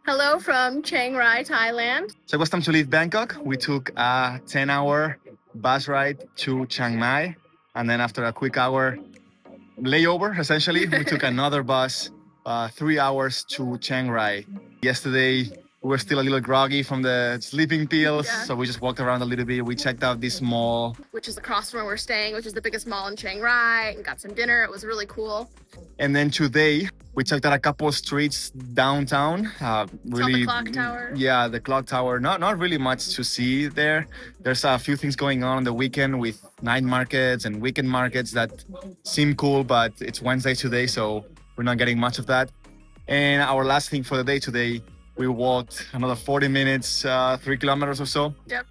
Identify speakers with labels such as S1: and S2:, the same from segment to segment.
S1: Hello from Chiang Rai, Thailand.
S2: So it was time to leave Bangkok. We took a 10-hour bus ride to Chiang Mai. And then after a quick hour layover, essentially, we took another bus, 3 hours to Chiang Rai. Yesterday, we were still a little groggy from the sleeping pills.
S1: Yeah.
S2: So we just walked around a little bit. We checked out this mall.
S1: Which is across from where we're staying, which is the biggest mall in Chiang Rai, and got some dinner. It was really cool.
S2: And then today, we checked out a couple of streets downtown.
S1: Really, the clock tower.
S2: Yeah, the clock tower. Not really much to see there. There's a few things going on the weekend with night markets and weekend markets that seem cool, but it's Wednesday today, so we're not getting much of that. And our last thing for the day today, we walked another 40 minutes, 3 kilometers or so.
S1: Yep.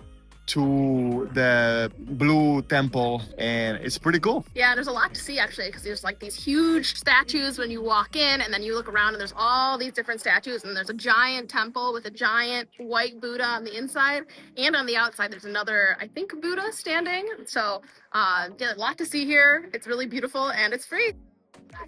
S2: To the Blue Temple, and it's pretty cool.
S1: Yeah, there's a lot to see actually, because there's like these huge statues when you walk in, and then you look around and there's all these different statues, and there's a giant temple with a giant white Buddha on the inside, and on the outside there's another, I think, Buddha standing. So yeah, a lot to see here. It's really beautiful and it's free.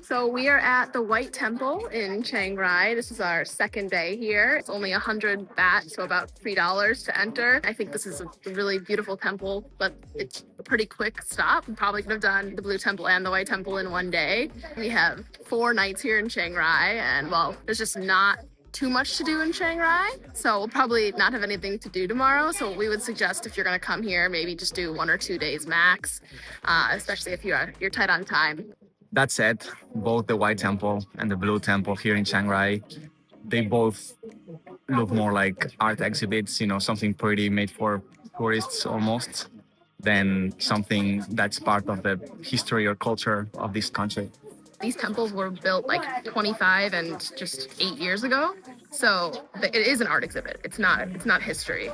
S1: So we are at the White Temple in Chiang Rai. This is our second day here. It's only 100 baht, so about $3 to enter. I think this is a really beautiful temple, but it's a pretty quick stop. We probably could have done the Blue Temple and the White Temple in one day. We have 4 nights here in Chiang Rai, and well, there's just not too much to do in Chiang Rai, so we'll probably not have anything to do tomorrow. So we would suggest, if you're going to come here, maybe just do 1 or 2 days max, especially if you're tight on time.
S2: That said, both the White Temple and the Blue Temple here in Chiang Rai, they both look more like art exhibits, something pretty made for tourists almost, than something that's part of the history or culture of this country.
S1: These temples were built like 25 and just 8 years ago. So it is an art exhibit. It's not history.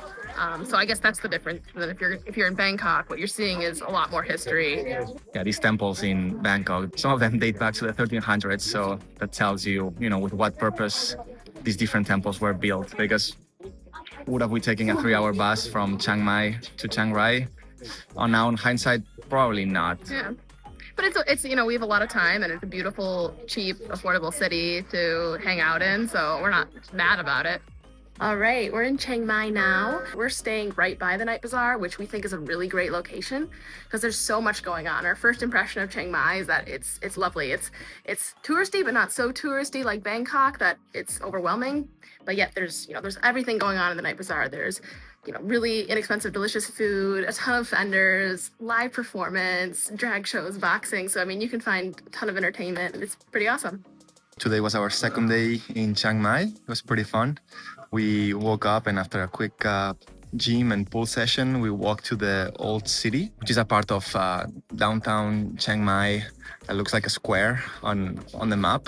S1: So I guess that's the difference. Then if you're in Bangkok, what you're seeing is a lot more history.
S2: Yeah, these temples in Bangkok, some of them date back to the 1300s. So that tells you, with what purpose these different temples were built. Because would have we taken a 3-hour bus from Chiang Mai to Chiang Rai? Now in hindsight, probably not.
S1: Yeah. But it's we have a lot of time, and it's a beautiful, cheap, affordable city to hang out in, so we're not mad about it. All right, we're in Chiang Mai now. We're staying right by the Night Bazaar, which we think is a really great location because there's so much going on. Our first impression of Chiang Mai is that it's lovely. It's touristy, but not so touristy like Bangkok that it's overwhelming. But yet there's everything going on in the Night Bazaar. There's really inexpensive, delicious food, a ton of vendors, live performance, drag shows, boxing. So, you can find a ton of entertainment, and it's pretty awesome.
S2: Today was our second day in Chiang Mai. It was pretty fun. We woke up, and after a quick gym and pool session, we walked to the old city, which is a part of downtown Chiang Mai that looks like a square on the map.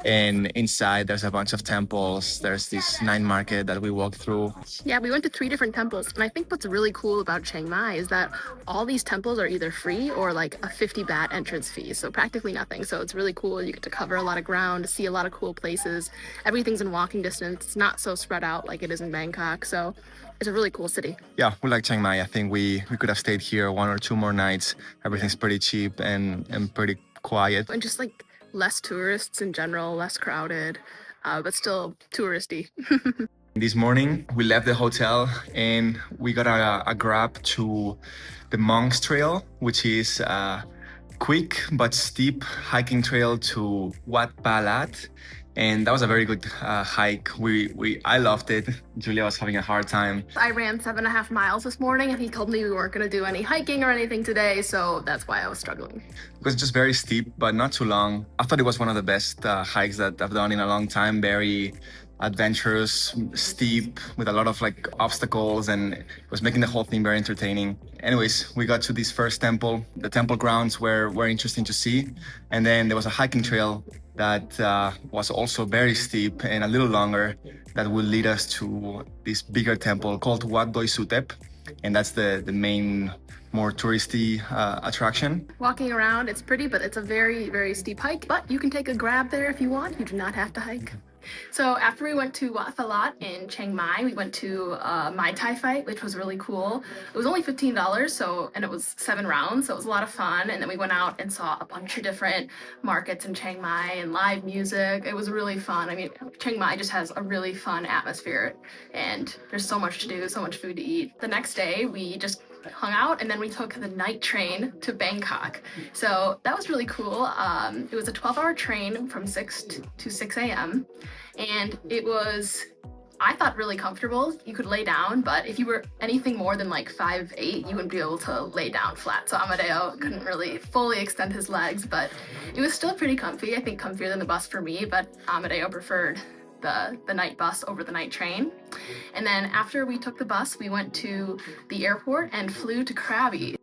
S2: And inside, there's a bunch of temples. There's this night market that we walked through.
S1: Yeah, we went to 3 different temples. And I think what's really cool about Chiang Mai is that all these temples are either free or like a 50 baht entrance fee. So practically nothing. So it's really cool. You get to cover a lot of ground, see a lot of cool places. Everything's in walking distance. It's not so spread out like it is in Bangkok. So it's a really cool city.
S2: Yeah, we like Chiang Mai. I think we could have stayed here 1 or 2 more nights. Everything's pretty cheap and pretty quiet.
S1: And just like less tourists in general, less crowded, but still touristy.
S2: This morning, we left the hotel and we got a grab to the Monks Trail, which is a quick but steep hiking trail to Wat Palat. And that was a very good hike. I loved it. Julia was having a hard time.
S1: I ran 7.5 miles this morning, and he told me we weren't going to do any hiking or anything today, so that's why I was struggling.
S2: It was just very steep, but not too long. I thought it was one of the best hikes that I've done in a long time. Very adventurous, steep, with a lot of obstacles, and it was making the whole thing very entertaining. Anyways, we got to this first temple. The temple grounds were interesting to see. And then there was a hiking trail that was also very steep and a little longer that will lead us to this bigger temple called Wat Doi Sutep. And that's the main, more touristy attraction.
S1: Walking around, it's pretty, but it's a very, very steep hike. But you can take a grab there if you want. You do not have to hike. So after we went to Wat Phalat in Chiang Mai, we went to a Mai Tai fight, which was really cool. It was only $15, and it was 7 rounds, so it was a lot of fun. And then we went out and saw a bunch of different markets in Chiang Mai and live music. It was really fun. I mean, Chiang Mai just has a really fun atmosphere, and there's so much to do, so much food to eat. The next day, we just hung out, and then we took the night train to Bangkok. So that was really cool. It was a 12-hour train from 6 to 6 a.m. And it was, I thought, really comfortable. You could lay down, but if you were anything more than like 5'8", you wouldn't be able to lay down flat. So Amadeo couldn't really fully extend his legs, but it was still pretty comfy. I think comfier than the bus for me, but Amadeo preferred the night bus over the night train. And then after we took the bus, we went to the airport and flew to Krabi.